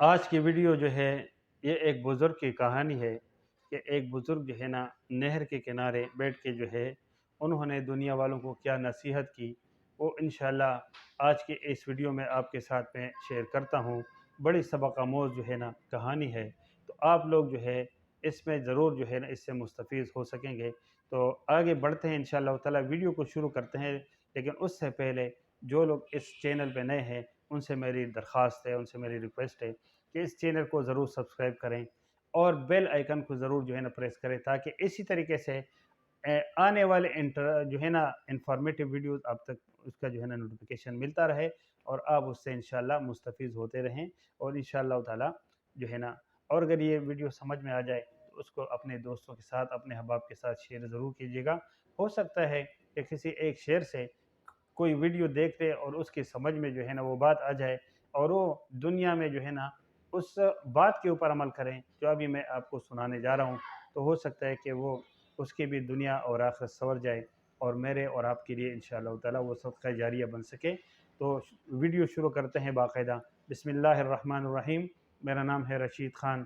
آج کی ویڈیو جو ہے یہ ایک بزرگ کی کہانی ہے کہ ایک بزرگ جو ہے نا نہر کے کنارے بیٹھ کے جو ہے انہوں نے دنیا والوں کو کیا نصیحت کی، وہ انشاءاللہ آج کے اس ویڈیو میں آپ کے ساتھ میں شیئر کرتا ہوں۔ بڑی سبق آموز جو ہے نا کہانی ہے، تو آپ لوگ جو ہے اس میں ضرور جو ہے نا اس سے مستفید ہو سکیں گے۔ تو آگے بڑھتے ہیں انشاءاللہ تعالی، ویڈیو کو شروع کرتے ہیں، لیکن اس سے پہلے جو لوگ اس چینل پہ نئے ہیں ان سے میری درخواست ہے، ان سے میری ریکویسٹ ہے کہ اس چینل کو ضرور سبسکرائب کریں اور بیل آئیکن کو ضرور جو ہے نا پریس کریں، تاکہ اسی طریقے سے آنے والے جو ہے نا انفارمیٹیو ویڈیوز آپ تک اس کا جو ہے نا نوٹیفیکیشن ملتا رہے اور آپ اس سے انشاءاللہ مستفید ہوتے رہیں۔ اور انشاءاللہ تعالی جو ہے نا، اور اگر یہ ویڈیو سمجھ میں آ جائے تو اس کو اپنے دوستوں کے ساتھ، اپنے احباب کے ساتھ شیئر ضرور کیجیے گا۔ ہو سکتا ہے کہ کسی ایک شیئر سے کوئی ویڈیو دیکھ لے اور اس کی سمجھ میں جو ہے نا وہ بات آ جائے اور وہ دنیا میں جو ہے نا اس بات کے اوپر عمل کریں جو ابھی میں آپ کو سنانے جا رہا ہوں، تو ہو سکتا ہے کہ وہ اس کی بھی دنیا اور آخرت سنور جائے اور میرے اور آپ کے لیے انشاءاللہ تعالی وہ صدقہ جاریہ بن سکے۔ تو ویڈیو شروع کرتے ہیں باقاعدہ۔ بسم اللہ الرحمن الرحیم۔ میرا نام ہے رشید خان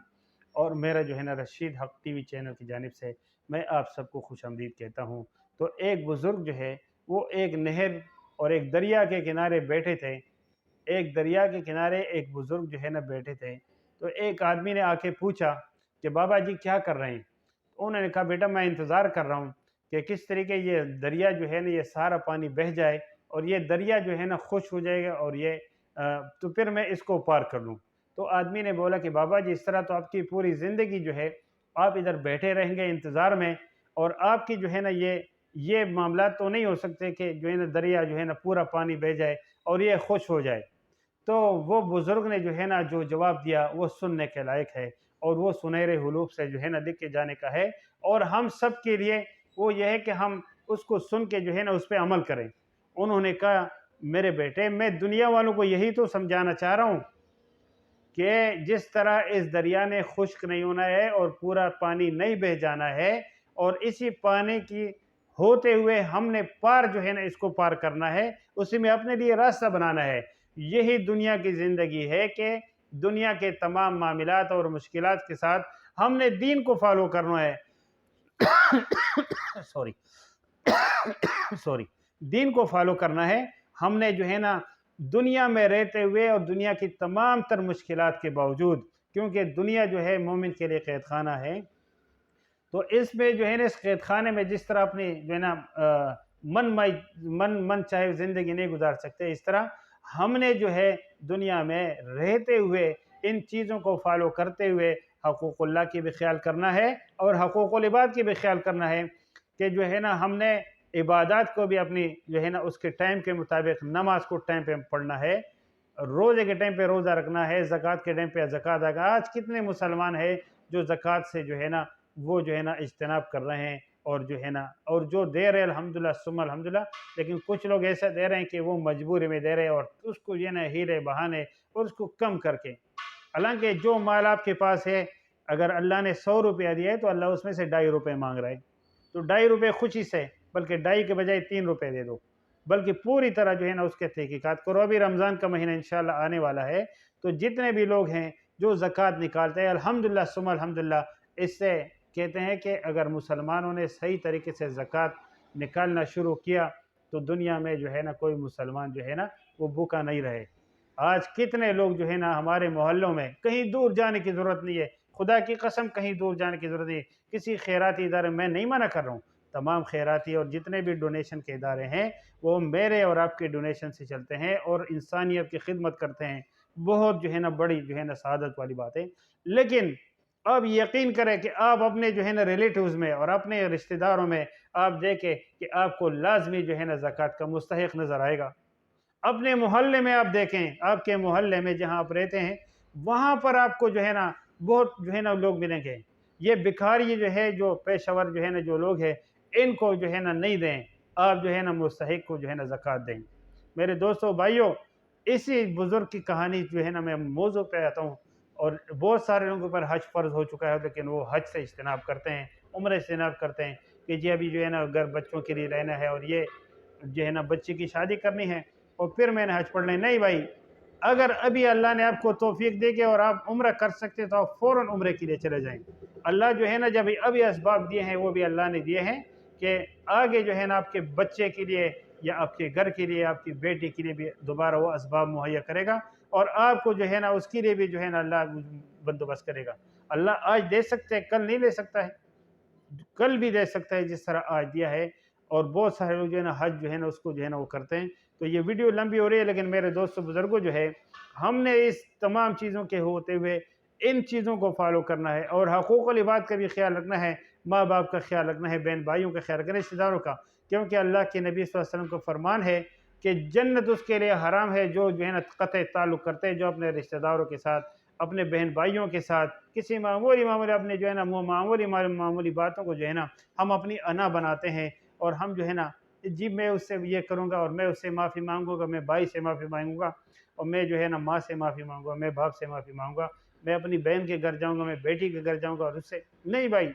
اور میرا جو ہے نا رشید حق ٹی وی چینل کی جانب سے میں آپ سب کو خوش آمدید کہتا ہوں۔ تو ایک بزرگ جو ہے وہ ایک نہر اور ایک دریا کے کنارے بیٹھے تھے۔ ایک دریا کے کنارے ایک بزرگ جو ہے نا بیٹھے تھے، تو ایک آدمی نے آ کے پوچھا کہ بابا جی کیا کر رہے ہیں؟ انہوں نے کہا بیٹا میں انتظار کر رہا ہوں کہ کس طریقے یہ دریا جو ہے نا یہ سارا پانی بہہ جائے اور یہ دریا جو ہے نا خشک ہو جائے گا اور یہ تو پھر میں اس کو پار کر لوں۔ تو آدمی نے بولا کہ بابا جی اس طرح تو آپ کی پوری زندگی جو ہے آپ ادھر بیٹھے رہیں گے انتظار میں، اور آپ کی جو ہے نا یہ معاملات تو نہیں ہو سکتے کہ جو ہے نا دریا جو ہے نا پورا پانی بہہ جائے اور یہ خشک ہو جائے۔ تو وہ بزرگ نے جو ہے نا جو جواب دیا وہ سننے کے لائق ہے اور وہ سنہرے حروف سے جو ہے نا لکھ کے جانے کا ہے، اور ہم سب کے لیے وہ یہ ہے کہ ہم اس کو سن کے جو ہے نا اس پہ عمل کریں۔ انہوں نے کہا میرے بیٹے میں دنیا والوں کو یہی تو سمجھانا چاہ رہا ہوں کہ جس طرح اس دریا نے خشک نہیں ہونا ہے اور پورا پانی نہیں بہہ جانا ہے، اور اسی پانی کی ہوتے ہوئے ہم نے پار جو ہے نا اس کو پار کرنا ہے، اسی میں اپنے لیے راستہ بنانا ہے۔ یہی دنیا کی زندگی ہے کہ دنیا کے تمام معاملات اور مشکلات کے ساتھ ہم نے دین کو فالو کرنا ہے۔ سوری سوری دین کو فالو کرنا ہے۔ ہم نے جو ہے نا دنیا میں رہتے ہوئے اور دنیا کی تمام تر مشکلات کے باوجود، کیونکہ دنیا جو ہے مومن کے لیے قید خانہ ہے، تو اس میں جو ہے نا اس قید خانے میں جس طرح اپنی جو ہے نا من چاہے زندگی نہیں گزار سکتے، اس طرح ہم نے جو ہے دنیا میں رہتے ہوئے ان چیزوں کو فالو کرتے ہوئے حقوق اللہ کی بھی خیال کرنا ہے اور حقوق العباد کی بھی خیال کرنا ہے کہ جو ہے نا ہم نے عبادات کو بھی اپنی جو ہے نا اس کے ٹائم کے مطابق، نماز کو ٹائم پہ پڑھنا ہے، روزے کے ٹائم پہ روزہ رکھنا ہے، زکوٰۃ کے ٹائم پہ زکوٰۃ ادا۔ آج کتنے مسلمان ہیں جو زکوٰۃ سے جو ہے نا وہ جو ہے نا اجتناب کر رہے ہیں اور جو ہے نا اور جو دے رہے الحمدللہ ثم الحمدللہ، لیکن کچھ لوگ ایسا دے رہے ہیں کہ وہ مجبوری میں دے رہے ہیں اور اس کو جو ہے نا ہیلے بہانے اور اس کو کم کر کے، حالانکہ جو مال آپ کے پاس ہے اگر اللہ نے 100 روپیہ دیا ہے تو اللہ اس میں سے 2.5 روپے مانگ رہا ہے، تو 2.5 روپے خوشی سے، بلکہ 2.5 کے بجائے 3 روپے دے دو، بلکہ پوری طرح جو ہے نا اس کے تحقیقات کرو۔ ابھی رمضان کا مہینہ انشاءاللہ آنے والا ہے، تو جتنے بھی لوگ ہیں جو زکوٰۃ نکالتے ہیں الحمدللہ ثم الحمدللہ، اس سے کہتے ہیں کہ اگر مسلمانوں نے صحیح طریقے سے زکوٰۃ نکالنا شروع کیا تو دنیا میں جو ہے نا کوئی مسلمان جو ہے نا وہ بھوکا نہیں رہے۔ آج کتنے لوگ جو ہے نا ہمارے محلوں میں، کہیں دور جانے کی ضرورت نہیں ہے، خدا کی قسم کہیں دور جانے کی ضرورت نہیں ہے، کسی خیراتی ادارے میں نہیں منع کر رہا ہوں، تمام خیراتی اور جتنے بھی ڈونیشن کے ادارے ہیں وہ میرے اور آپ کے ڈونیشن سے چلتے ہیں اور انسانیت کی خدمت کرتے ہیں، بہت جو ہے نا بڑی جو ہے نا سعادت والی بات ہے۔ لیکن اب یقین کریں کہ آپ اپنے جو ہے نا ریلیٹیوز میں اور اپنے رشتہ داروں میں آپ دیکھیں کہ آپ کو لازمی جو ہے نا زکوٰۃ کا مستحق نظر آئے گا۔ اپنے محلے میں آپ دیکھیں، آپ کے محلے میں جہاں آپ رہتے ہیں وہاں پر آپ کو جو ہے نا بہت جو ہے نا لوگ ملیں گے، یہ بھکاری جو ہے جو پیشہ ور جو ہے نا جو لوگ ہیں ان کو جو ہے نا نہیں دیں، آپ جو ہے نا مستحق کو جو ہے نا زکوٰۃ دیں۔ میرے دوستو بھائیوں، اسی بزرگ کی کہانی جو ہے نا میں موضوع پہ آتا ہوں، اور بہت سارے لوگوں پر حج فرض ہو چکا ہے لیکن وہ حج سے اجتناب کرتے ہیں، عمرہ اجتناب کرتے ہیں کہ جی ابھی جو ہے نا گھر بچوں کے لیے رہنا ہے اور یہ جو ہے نا بچے کی شادی کرنی ہے اور پھر میں نے حج پڑھ لیں۔ نہیں بھائی، اگر ابھی اللہ نے آپ کو توفیق دے کے اور آپ عمرہ کر سکتے تو آپ فوراً عمرے کے لیے چلے جائیں۔ اللہ جو ہے نا جب ابھی اسباب دیے ہیں وہ بھی اللہ نے دیے ہیں کہ آگے جو ہے نا آپ کے بچے کے لیے یا آپ کے گھر کے لیے آپ کی بیٹی کے لیے بھی دوبارہ وہ اسباب مہیا کرے گا، اور آپ کو جو ہے نا اس کے لیے بھی جو ہے نا اللہ بندوبست کرے گا۔ اللہ آج دے سکتے ہیں، کل نہیں لے سکتا ہے، کل بھی دے سکتا ہے جس طرح آج دیا ہے۔ اور بہت سارے لوگ جو ہے نا حج جو ہے نا اس کو جو ہے نا وہ کرتے ہیں۔ تو یہ ویڈیو لمبی ہو رہی ہے، لیکن میرے دوستوں بزرگوں جو ہے ہم نے اس تمام چیزوں کے ہوتے ہوئے ان چیزوں کو فالو کرنا ہے، اور حقوق العباد کا بھی خیال رکھنا ہے، ماں باپ کا خیال رکھنا ہے، بہن بھائیوں کا خیال رکھنا ہے، رشتہ داروں کا، کیونکہ اللہ کے نبی صلی اللہ علیہ وسلم کو فرمان ہے کہ جنت اس کے لیے حرام ہے جو ہے نا قطع تعلق کرتے ہیں، جو اپنے رشتہ داروں کے ساتھ، اپنے بہن بھائیوں کے ساتھ کسی معمولی اپنے جو ہے نا معمولی باتوں کو جو ہے نا ہم اپنی انا بناتے ہیں، اور ہم جو ہے نا جی میں اس سے یہ کروں گا، اور میں اس سے معافی مانگوں گا، میں بھائی سے معافی مانگوں گا، اور میں جو ہے نا ماں سے معافی مانگوں گا، میں باپ سے معافی مانگوں گا، میں اپنی بہن کے گھر جاؤں گا، میں بیٹی کے گھر جاؤں گا، اور اس سے نہیں بھائی،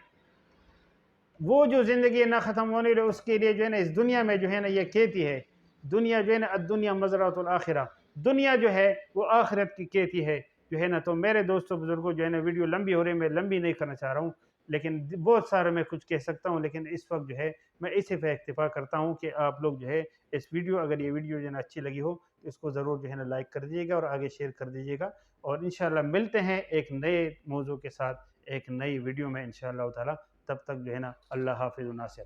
وہ جو زندگی نہ ختم ہونے لے اس کے لیے جو ہے نا اس دنیا میں جو ہے نا یہ کہتی ہے، دنیا جو ہے نا الدنیا مزرعۃ الآخرہ، دنیا جو ہے وہ آخرت کی کہتی ہے جو ہے نا۔ تو میرے دوستوں بزرگوں جو ہے نا ویڈیو لمبی ہو رہی ہے، میں لمبی نہیں کرنا چاہ رہا ہوں، لیکن بہت سارے میں کچھ کہہ سکتا ہوں، لیکن اس وقت جو ہے میں اسی پہ اکتفا کرتا ہوں کہ آپ لوگ جو ہے اس ویڈیو، اگر یہ ویڈیو جو ہے نا اچھی لگی ہو تو اس کو ضرور جو ہے نا لائک کر دیجیے گا اور آگے شیئر کر دیجیے گا، اور انشاءاللہ ملتے ہیں ایک نئے موضوع کے ساتھ ایک نئی ویڈیو میں انشاءاللہ تعالی۔ تب تک جو ہے نا اللہ حافظ و ناصر۔